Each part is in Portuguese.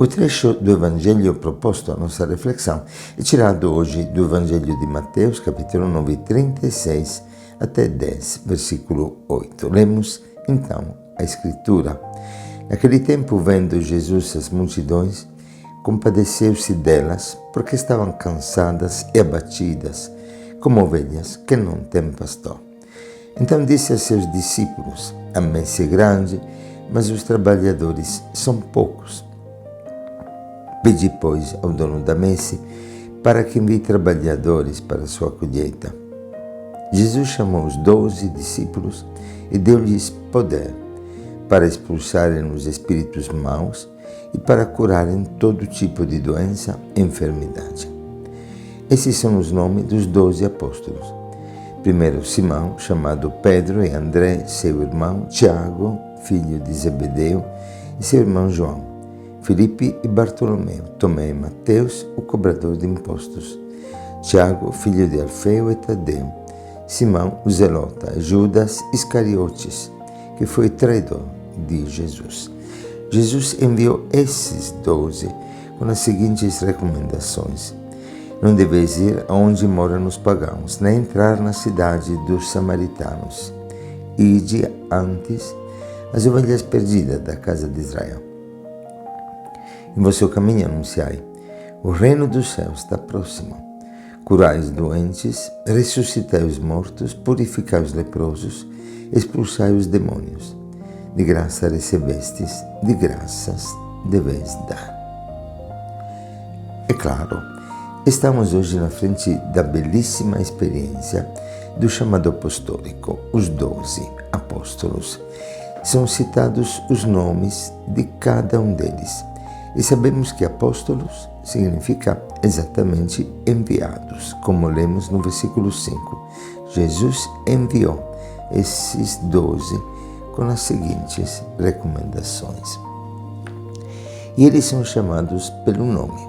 O trecho do Evangelho proposto à nossa reflexão é tirado hoje do Evangelho de Mateus, capítulo 9, 36 até 10, versículo 8. Lemos então a Escritura. Naquele tempo, vendo Jesus as multidões, compadeceu-se delas, porque estavam cansadas e abatidas, como ovelhas que não têm pastor. Então disse a seus discípulos: a messe é grande, mas os trabalhadores são poucos. Pedi, pois, ao dono da messe para que envie trabalhadores para a sua colheita. Jesus chamou os 12 discípulos e deu-lhes poder para expulsarem os espíritos maus e para curarem todo tipo de doença e enfermidade. Esses são os nomes dos 12 apóstolos. Primeiro Simão, chamado Pedro, e André, seu irmão, Tiago, filho de Zebedeu, e seu irmão João, Filipe e Bartolomeu, Tomé e Mateus, o cobrador de impostos, Tiago, filho de Alfeu e Tadeu, Simão, o zelota, Judas Iscariotes, que foi traidor de Jesus. Jesus enviou esses 12 com as seguintes recomendações: não deveis ir aonde moram os pagãos, nem entrar na cidade dos samaritanos. Ide antes as ovelhas perdidas da casa de Israel. Em vosso caminho anunciai: o reino dos céus está próximo. Curai os doentes, ressuscitai os mortos, purificai os leprosos, expulsai os demônios. De graça recebestes, de graças deveis dar. É claro, estamos hoje na frente da belíssima experiência do chamado apostólico, os 12 apóstolos. São citados os nomes de cada um deles. E sabemos que apóstolos significa exatamente enviados, como lemos no versículo 5. Jesus enviou esses 12 com as seguintes recomendações. E eles são chamados pelo nome,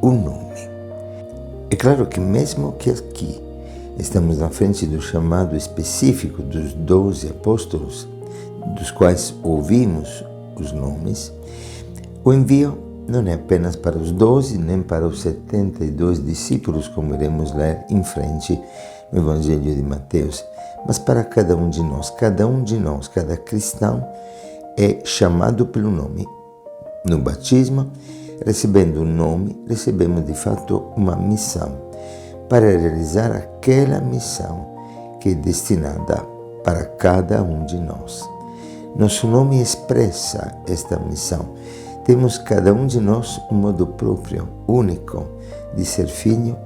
o nome. É claro que mesmo que aqui estamos na frente do chamado específico dos 12 apóstolos, dos quais ouvimos os nomes, o envio não é apenas para os 12, nem para os 72 discípulos, como iremos ler em frente no Evangelho de Mateus, mas para cada um de nós, cada cristão é chamado pelo nome. No batismo, recebendo o nome, recebemos de fato uma missão, para realizar aquela missão que é destinada para cada um de nós. Nosso nome expressa esta missão. Temos cada um de nós um modo próprio, único, de ser filho,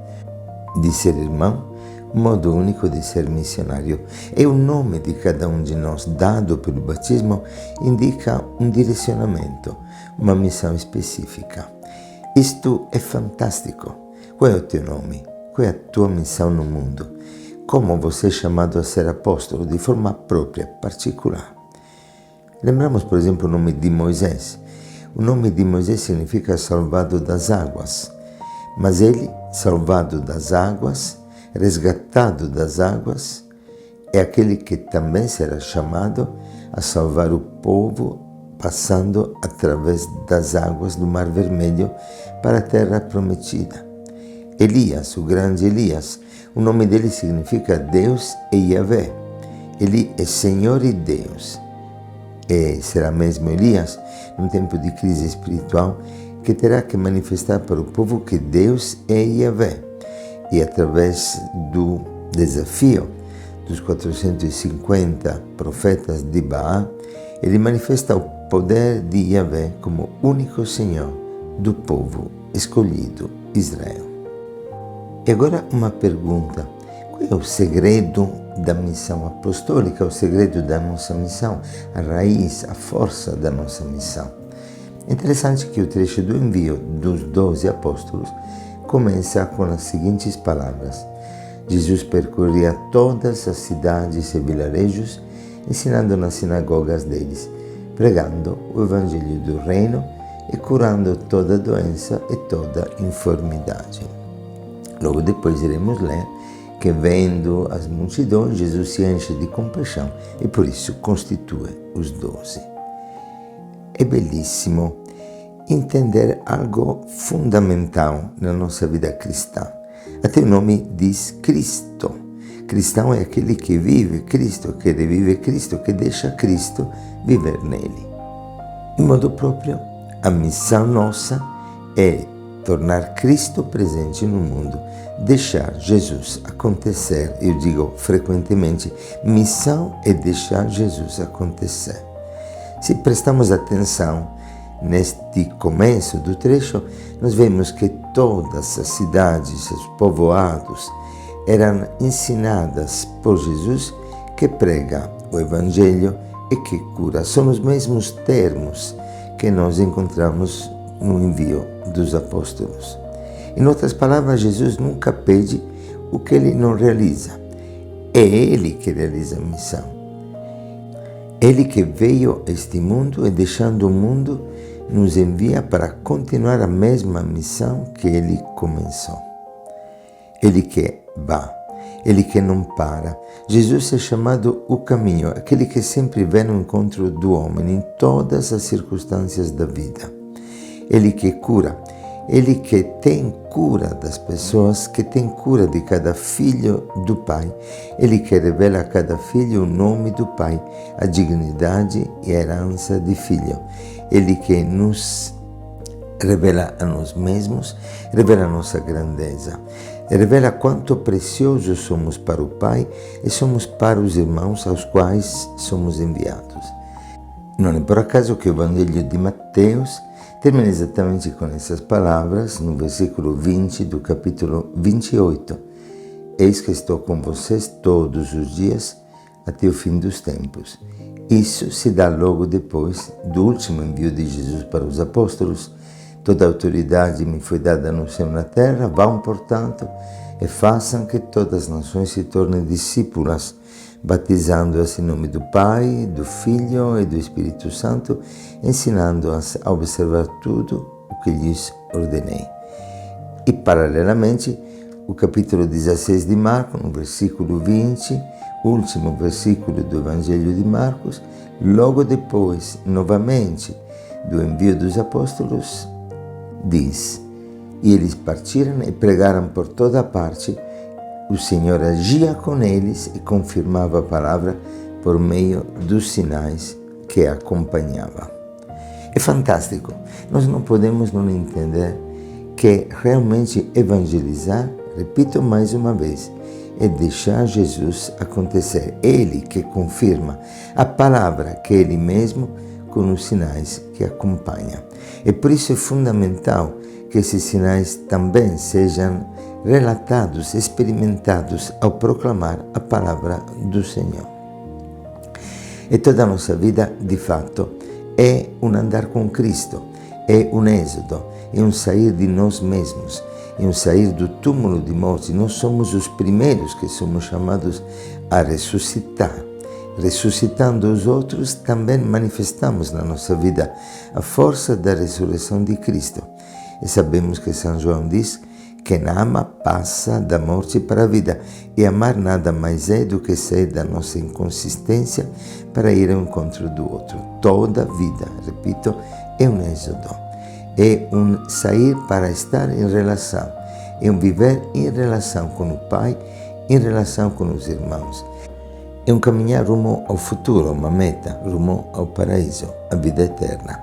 de ser irmão, um modo único de ser missionário. E o nome de cada um de nós, dado pelo batismo, indica um direcionamento, uma missão específica. Isto é fantástico. Qual é o teu nome? Qual é a tua missão no mundo? Como você é chamado a ser apóstolo de forma própria, particular? Lembramos, por exemplo, o nome de Moisés. O nome de Moisés significa salvado das águas, mas ele, salvado das águas, resgatado das águas, é aquele que também será chamado a salvar o povo, passando através das águas do Mar Vermelho para a terra prometida. Elias, o grande Elias, o nome dele significa Deus e Yahvé. Ele é Senhor e Deus. E será mesmo Elias, num tempo de crise espiritual, que terá que manifestar para o povo que Deus é Yahvé. E através do desafio dos 450 profetas de Baal, ele manifesta o poder de Yahvé como único Senhor do povo escolhido, Israel. E agora uma pergunta: qual é o segredo da missão apostólica, o segredo da nossa missão, a raiz, a força da nossa missão? É interessante que o trecho do envio dos 12 apóstolos começa com as seguintes palavras: Jesus percorria todas as cidades e vilarejos, ensinando nas sinagogas deles, pregando o evangelho do reino e curando toda doença e toda enfermidade. Logo depois iremos ler que, vendo as multidões, Jesus se enche de compaixão e por isso constitui os 12. É belíssimo entender algo fundamental na nossa vida cristã. Até o nome diz Cristo. Cristão é aquele que vive Cristo, que revive Cristo, que deixa Cristo viver nele. Em modo próprio, a missão nossa é tornar Cristo presente no mundo, deixar Jesus acontecer. Eu digo frequentemente, missão é deixar Jesus acontecer. Se prestamos atenção neste começo do trecho, nós vemos que todas as cidades, os povoados, eram ensinadas por Jesus, que prega o Evangelho e que cura. São os mesmos termos que nós encontramos no envio dos apóstolos. Em outras palavras, Jesus nunca pede o que ele não realiza. É ele que realiza a missão. Ele que veio a este mundo e, deixando o mundo, nos envia para continuar a mesma missão que ele começou. Ele que vai, ele que não para. Jesus é chamado o caminho, aquele que sempre vem no encontro do homem em todas as circunstâncias da vida. Ele que cura, ele que tem cura das pessoas, que tem cura de cada filho do Pai. Ele que revela a cada filho o nome do Pai, a dignidade e a herança de filho. Ele que nos revela a nós mesmos, revela a nossa grandeza, revela quanto preciosos somos para o Pai e somos para os irmãos aos quais somos enviados. Não é por acaso que o Evangelho de Mateus termina exatamente com essas palavras no versículo 20 do capítulo 28. Eis que estou com vocês todos os dias até o fim dos tempos. Isso se dá logo depois do último envio de Jesus para os apóstolos. Toda a autoridade me foi dada no céu e na terra. Vão, portanto, e façam que todas as nações se tornem discípulas, batizando-as em nome do Pai, do Filho e do Espírito Santo, ensinando-as a observar tudo o que lhes ordenei. E, paralelamente, o capítulo 16 de Marcos, no versículo 20, último versículo do Evangelho de Marcos, logo depois, novamente, do envio dos apóstolos, diz: E eles partiram e pregaram por toda parte. O Senhor agia com eles e confirmava a palavra por meio dos sinais que a acompanhavam. É fantástico. Nós não podemos não entender que realmente evangelizar, repito mais uma vez, é deixar Jesus acontecer. Ele que confirma a palavra que ele mesmo, com os sinais que acompanham. E por isso é fundamental que esses sinais também sejam relatados, experimentados ao proclamar a palavra do Senhor. E toda a nossa vida, de fato, é um andar com Cristo, é um êxodo, é um sair de nós mesmos, é um sair do túmulo de morte. Nós somos os primeiros que somos chamados a ressuscitar. Ressuscitando os outros, também manifestamos na nossa vida a força da ressurreição de Cristo. E sabemos que São João diz: quem ama passa da morte para a vida, e amar nada mais é do que sair da nossa inconsistência para ir ao encontro do outro. Toda a vida, repito, é um êxodo, é um sair para estar em relação, é um viver em relação com o Pai, em relação com os irmãos. É um caminhar rumo ao futuro, uma meta, rumo ao paraíso, a vida eterna.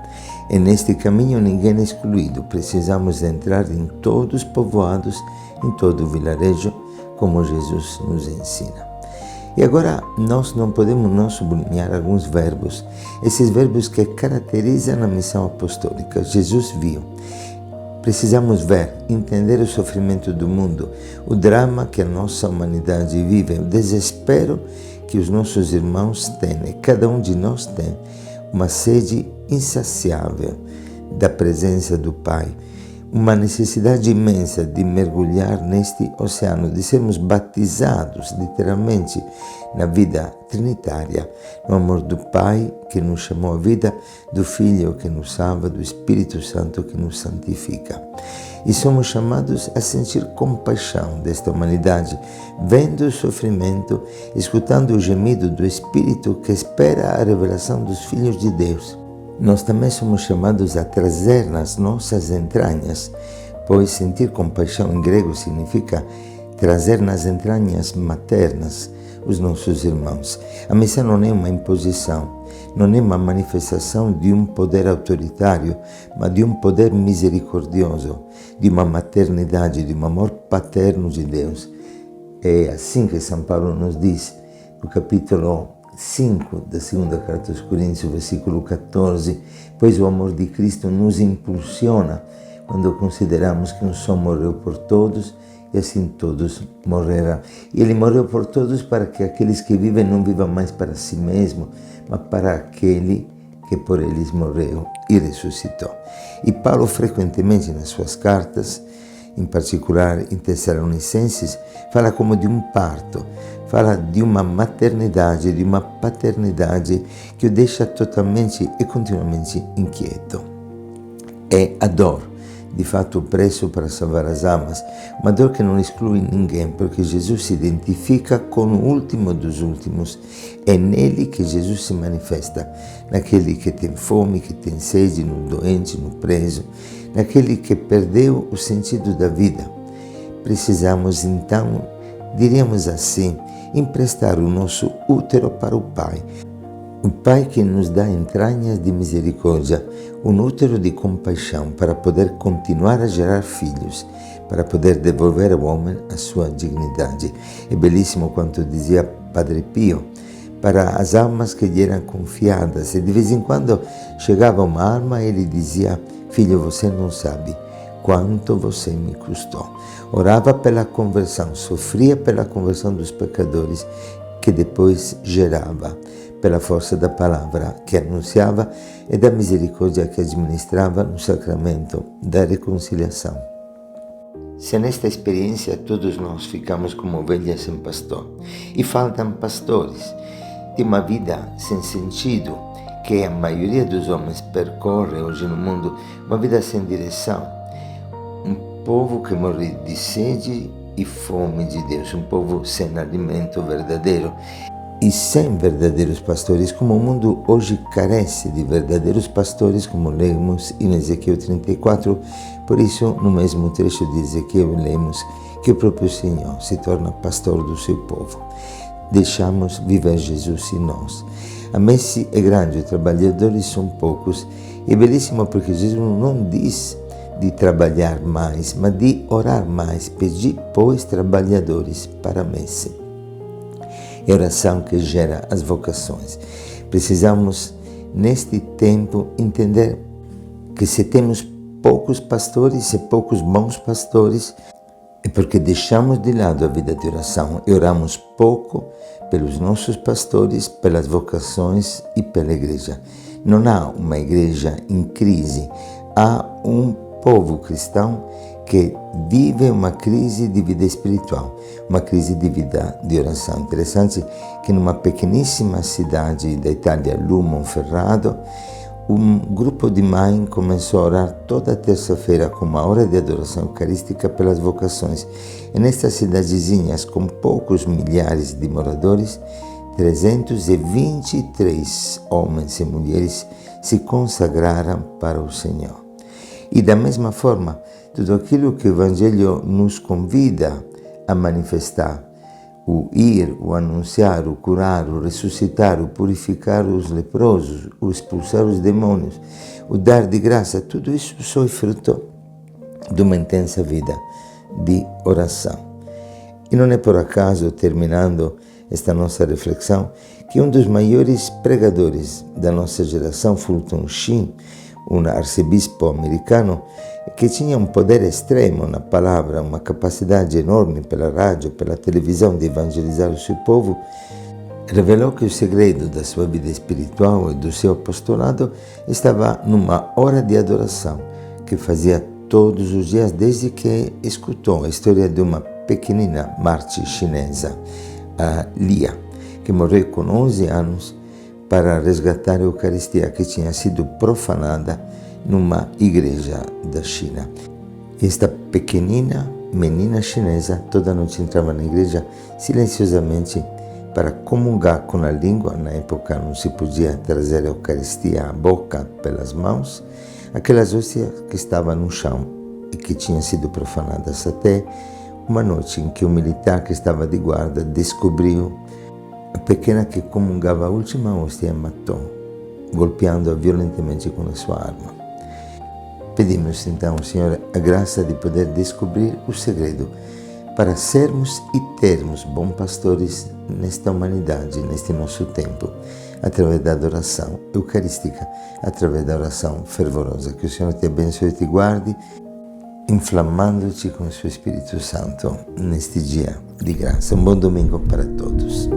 E neste caminho ninguém é excluído. Precisamos entrar em todos os povoados, em todo o vilarejo, como Jesus nos ensina. E agora nós não podemos não sublinhar alguns verbos, esses verbos que caracterizam a missão apostólica. Jesus viu. Precisamos ver, entender o sofrimento do mundo, o drama que a nossa humanidade vive, o desespero que os nossos irmãos têm, e cada um de nós tem uma sede insaciável da presença do Pai, uma necessidade imensa de mergulhar neste oceano, de sermos batizados literalmente na vida trinitária, no amor do Pai que nos chamou à vida, do Filho que nos salva, do Espírito Santo que nos santifica. E somos chamados a sentir compaixão desta humanidade, vendo o sofrimento, escutando o gemido do Espírito que espera a revelação dos filhos de Deus. nós também somos chamados a trazer nas nossas entranhas, pois sentir compaixão em grego significa trazer nas entranhas maternas os nossos irmãos. A missão não é uma imposição, não é uma manifestação de um poder autoritário, mas de um poder misericordioso, de uma maternidade, de um amor paterno de Deus. É assim que São Paulo nos diz, no capítulo 5 da segunda carta aos Coríntios, versículo 14, pois o amor de Cristo nos impulsiona quando consideramos que um só morreu por todos e assim todos morrerão. E ele morreu por todos para que aqueles que vivem não vivam mais para si mesmos, mas para aquele que por eles morreu e ressuscitou. E Paulo frequentemente nas suas cartas, em particular em Tessalonicenses, fala como de um parto, fala de uma maternidade, de uma paternidade que o deixa totalmente e continuamente inquieto. É a dor, de fato o preço para salvar as almas, uma dor que não exclui ninguém, porque Jesus se identifica com o último dos últimos. É nele que Jesus se manifesta, naquele que tem fome, que tem sede, no doente, no preso, naquele que perdeu o sentido da vida. Precisamos então, diríamos assim, emprestar o nosso útero para o Pai. O Pai que nos dá entranhas de misericórdia, um útero de compaixão para poder continuar a gerar filhos, para poder devolver ao homem a sua dignidade. É belíssimo quanto dizia Padre Pio, para as almas que lhe eram confiadas. E de vez em quando chegava uma alma e ele dizia: filho, você não sabe quanto você me custou. Orava pela conversão, sofria pela conversão dos pecadores, que depois gerava pela força da palavra que anunciava e da misericórdia que administrava no sacramento da reconciliação. Se nesta experiência todos nós ficamos como ovelhas sem pastor, e faltam pastores, de uma vida sem sentido, que a maioria dos homens percorre hoje no mundo, uma vida sem direção, um povo que morre de sede e fome de Deus, um povo sem alimento verdadeiro e sem verdadeiros pastores, como o mundo hoje carece de verdadeiros pastores, como lemos em Ezequiel 34. Por isso, no mesmo trecho de Ezequiel, lemos que o próprio Senhor se torna pastor do seu povo. Deixamos viver Jesus em nós. A messe é grande, os trabalhadores são poucos. É belíssimo porque Jesus não diz de trabalhar mais, mas de orar mais, pedir, pois, trabalhadores para a messe. É a oração que gera as vocações. Precisamos, neste tempo, entender que se temos poucos pastores e poucos bons pastores, é porque deixamos de lado a vida de oração e oramos pouco pelos nossos pastores, pelas vocações e pela igreja. Não há uma igreja em crise, há um povo cristão que vive uma crise de vida espiritual, uma crise de vida de oração. Interessante que numa pequeníssima cidade da Itália, Monferrato, um grupo de mães começou a orar toda terça-feira com uma hora de adoração eucarística pelas vocações. E nestas cidadezinhas com poucos milhares de moradores, 323 homens e mulheres se consagraram para o Senhor. E da mesma forma, tudo aquilo que o Evangelho nos convida a manifestar, o ir, o anunciar, o curar, o ressuscitar, o purificar os leprosos, o expulsar os demônios, o dar de graça, tudo isso só é fruto de uma intensa vida de oração. E não é por acaso, terminando esta nossa reflexão, que um dos maiores pregadores da nossa geração, Fulton Sheen, um arcebispo americano que tinha um poder extremo na palavra, uma capacidade enorme pela rádio, pela televisão de evangelizar o seu povo, revelou que o segredo da sua vida espiritual e do seu apostolado estava numa hora de adoração que fazia todos os dias desde que escutou a história de uma pequenina Marte chinesa, a Lia, que morreu com 11 anos para resgatar a Eucaristia que tinha sido profanada numa igreja da China. Esta pequenina menina chinesa toda noite entrava na igreja silenciosamente para comungar com a língua. Na época não se podia trazer a Eucaristia à boca pelas mãos, aquelas hóstias que estavam no chão e que tinham sido profanadas até uma noite em que o militar que estava de guarda descobriu a pequena que comungava a última hóstia e matou, golpeando-a violentamente com a sua arma. Pedimos então, Senhor, a graça de poder descobrir o segredo para sermos e termos bons pastores nesta humanidade, neste nosso tempo, através da adoração eucarística, através da oração fervorosa. Que o Senhor te abençoe e te guarde, inflamando-te com o seu Espírito Santo neste dia de graça. Um bom domingo para todos.